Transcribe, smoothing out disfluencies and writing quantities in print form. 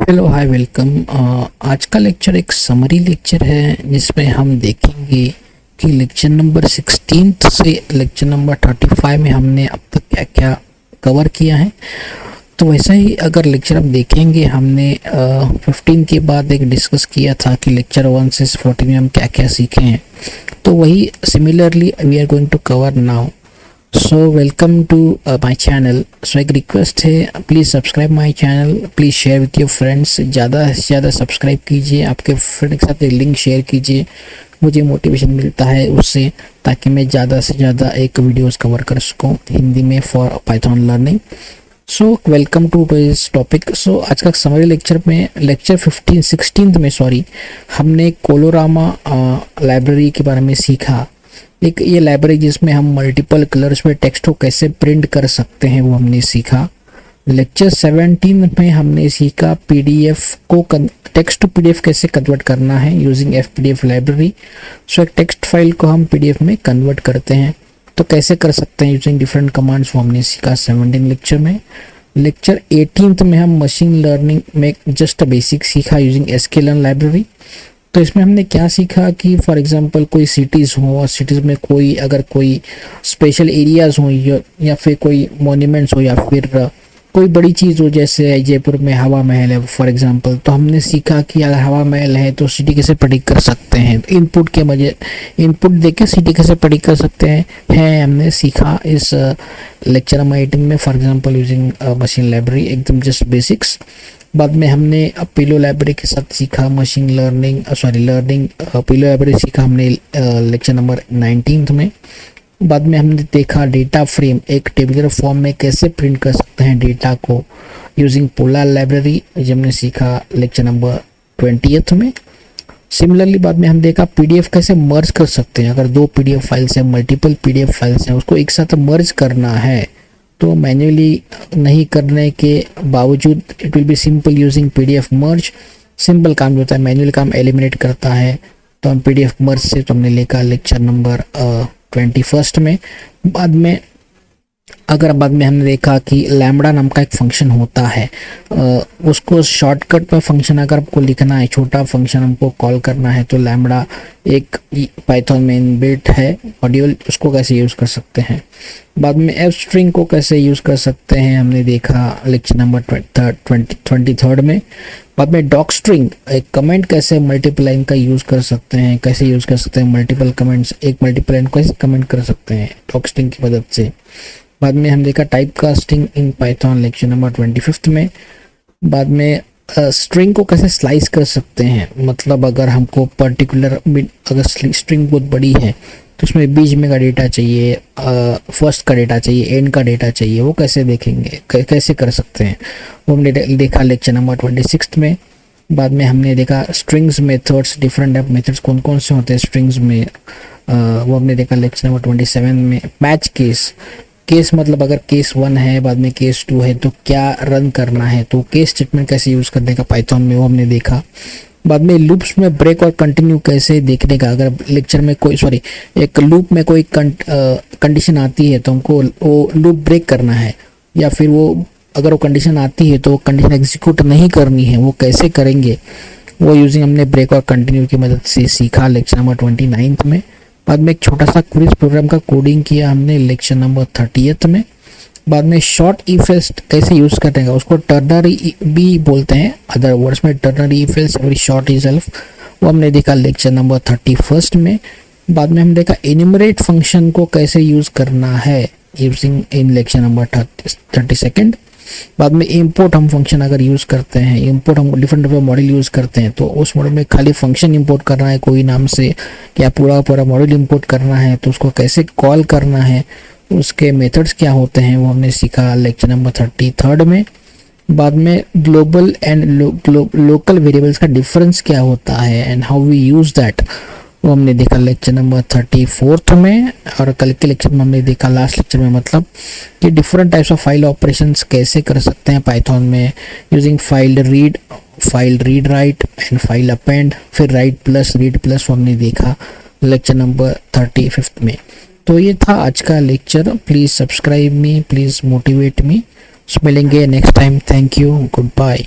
Hello hi welcome. आज का lecture एक समरी लेक्चर है जिसमें हम देखेंगे कि लेक्चर नंबर 16 से लेक्चर नंबर 35 में हमने अब तक क्या क्या कवर किया है। तो वैसा ही अगर लेक्चर आप देखेंगे, हमने 15 के बाद एक डिस्कस किया था कि लेक्चर 1 से 14 में हम क्या क्या सीखे हैं, तो वही similarly we are going to cover now. So welcome to my channel. So एक रिक्वेस्ट है, please subscribe my channel, please share with your friends. ज़्यादा से ज़्यादा सब्सक्राइब कीजिए, आपके फ्रेंड के साथ लिंक शेयर कीजिए, मुझे मोटिवेशन मिलता है उससे, ताकि मैं ज़्यादा से ज़्यादा एक वीडियोस कवर कर सकूं हिंदी में for Python learning. So welcome to this topic. So आज का समरी लेक्चर में लेक्चर 16 में हमने कोलोरामा लाइब्रेरी के बारे में सीखा। एक ये लाइब्रेरी जिसमें हम मल्टीपल कलर्स में टेक्स्ट को कैसे प्रिंट कर सकते हैं वो हमने सीखा। लेक्चर 17 में हमने सीखा पीडीएफ को टेक्स्ट टू पीडीएफ कैसे कन्वर्ट करना है यूजिंग एफपीडीएफ लाइब्रेरी। सो एक टेक्स्ट फाइल को हम पीडीएफ में कन्वर्ट करते हैं, तो कैसे कर सकते हैं यूजिंग डिफरेंट कमांड्स, वो हमने सीखा 17 लेक्चर में। लेक्चर 18 में हम मशीन लर्निंग में जस्ट बेसिक सीखा यूजिंग एसक्यूएल लाइब्रेरी। तो इसमें हमने क्या सीखा कि फॉर एग्जांपल कोई सिटीज़ हो और सिटीज़ में कोई अगर कोई स्पेशल एरियाज़ हो या फिर कोई मॉन्यूमेंट्स हो या फिर कोई बड़ी चीज़ हो, जैसे जयपुर में हवा महल है फॉर एग्जांपल, तो हमने सीखा कि अगर हवा महल है तो सिटी कैसे प्रेडिक्ट कर सकते हैं, इनपुट देके सिटी कैसे प्रेडिक्ट कर सकते हैं हमने सीखा इस लेक्चर नंबर 18 में, for example using machine library, एकदम जस्ट बेसिक्स। बाद में हमने पिलो लाइब्रेरी के साथ सीखा मशीन लर्निंग पिलो लाइब्रेरी सीखा हमने लेक्चर नंबर 19 में। बाद में हमने देखा डेटा फ्रेम एक टेबुलर फॉर्म में कैसे प्रिंट कर सकते हैं डेटा को यूजिंग पोलार लाइब्रेरी, जो हमने सीखा लेक्चर नंबर 20 में। सिमिलरली बाद में हम देखा पीडीएफ कैसे मर्ज कर सकते हैं। अगर दो पीडीएफ फाइल्स हैं, मल्टीपल पीडीएफ फाइल्स हैं, उसको एक साथ मर्ज करना है तो मैन्युअली नहीं करने के बावजूद it will be simple using PDF merge. Simple काम जो होता है मैन्युअल काम एलिमिनेट करता है, तो हम पीडीएफ मर्ज से तो हमने लिखा लेक्चर नंबर 21 में। बाद में हमने देखा कि लैम्बडा नाम का एक फंक्शन होता है, उसको शॉर्टकट में फंक्शन अगर आपको लिखना है, छोटा फंक्शन हमको कॉल करना है, तो लैम्बडा एक पाइथन में इनबिल्ट है मॉड्यूल, उसको कैसे यूज़ कर सकते हैं। बाद में एफ स्ट्रिंग को कैसे यूज़ कर सकते हैं हमने देखा लेक्चर नंबर 23 में। बाद में डॉक स्ट्रिंग एक कमेंट कैसे मल्टीपल लाइन का यूज़ कर सकते हैं, कैसे यूज़ कर सकते हैं मल्टीपल कमेंट्स, एक मल्टीपल लाइन को कैसे कमेंट कर सकते हैं डॉक स्ट्रिंग की मदद से। बाद में हम देखा type casting in Python lecture number 25 में। बाद में स्ट्रिंग को कैसे स्लाइस कर सकते हैं, मतलब अगर हमको पर्टिकुलर अगर स्ट्रिंग बहुत बड़ी है तो उसमें बीच में का डेटा चाहिए, फर्स्ट का डेटा चाहिए, एंड का डेटा चाहिए, वो कैसे देखेंगे, कैसे कर सकते हैं, वो हमने देखा लेक्चर नंबर 26 में। बाद में हमने देखा strings methods, different type methods कौन कौन से होते हैं स्ट्रिंग्स में, वो हमने देखा लेक्चर नंबर 27 में। मैच केस मतलब अगर केस 1 है बाद में केस 2 है तो क्या रन करना है, तो केस स्टेटमेंट कैसे यूज़ करने का पाइथन में, वो हमने देखा। बाद में लूप्स में ब्रेक और कंटिन्यू कैसे देखने का, अगर लेक्चर में एक लूप में कोई कंडीशन आती है तो हमको वो लूप ब्रेक करना है, या फिर वो अगर वो कंडीशन आती है तो वो कंडीशन एग्जीक्यूट नहीं करनी है, वो कैसे करेंगे, वो यूजिंग हमने ब्रेक और कंटिन्यू की मदद से सीखा लेक्चर नंबर 29 में। बाद में एक छोटा सा क्विज प्रोग्राम का कोडिंग किया हमने लेक्चर नंबर 30 में। बाद में शॉर्ट इफ एल्स कैसे यूज़ करने का, उसको टर्नरी भी बोलते हैं, अदर वर्ड्स में टर्नरी इफ एल्स और शॉर्ट इज एल्फ, वो हमने देखा लेक्चर नंबर 31 में। बाद में हम देखा एन्यूमरेट फंक्शन को कैसे यूज़ करना है यूजिंग इन लेक्चर नंबर 32। बाद में इंपोर्ट हम फंक्शन अगर यूज़ करते हैं, इंपोर्ट हम डिफरेंट मॉडल यूज़ करते हैं, तो उस मॉडल में खाली फंक्शन इंपोर्ट करना है कोई नाम से, या पूरा मॉडल इंपोर्ट करना है, तो उसको कैसे कॉल करना है, उसके मेथड्स क्या होते हैं, वो हमने सीखा लेक्चर नंबर 33 में। बाद में ग्लोबल एंड लोकल वेरिएबल्स का डिफरेंस क्या होता है and how we use that, वो हमने देखा लेक्चर नंबर 34 में। और कल के लेक्चर में हमने देखा लास्ट लेक्चर में, मतलब कि different types of file operations कैसे कर सकते हैं पाइथन में using file read write and file append, फिर राइट प्लस रीड प्लस, वो हमने देखा लेक्चर नंबर 35 में। तो ये था आज का lecture. Please subscribe me, please motivate me. मिलेंगे next time. Thank you, good bye.